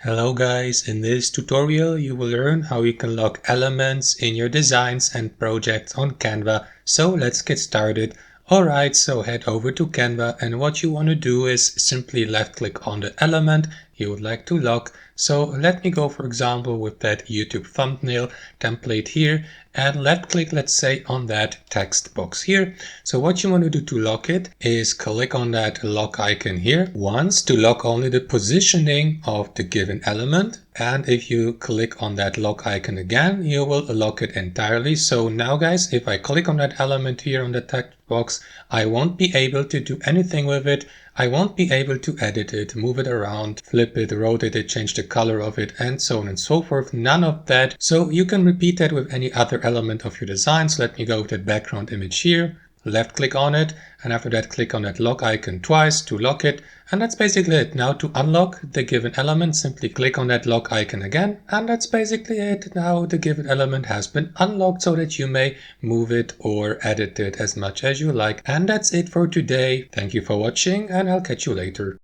Hello guys, in this tutorial you will learn how you can lock elements in your designs and projects on Canva. So let's get started. Alright, so head over to Canva and what you want to do is simply left click on the element you would like to lock. So let me go for example with that YouTube thumbnail template here and left click, let's say, on that text box here. So what you want to do to lock it is click on that lock icon here once to lock only the positioning of the given element. And if you click on that lock icon again, you will lock it entirely. So now guys, if I click on that element here on the text box, I won't be able to do anything with it. I won't be able to edit it, move it around, flip it, rotate it, change the color of it, and so on and so forth. None of that. So you can repeat that with any other element of your design. So let me go with that background image here. Left click on it, and after that click on that lock icon twice to lock it, and that's basically it. Now to unlock the given element, simply click on that lock icon again, and that's basically it. Now the given element has been unlocked so that you may move it or edit it as much as you like. And that's it for today. Thank you for watching, and I'll catch you later.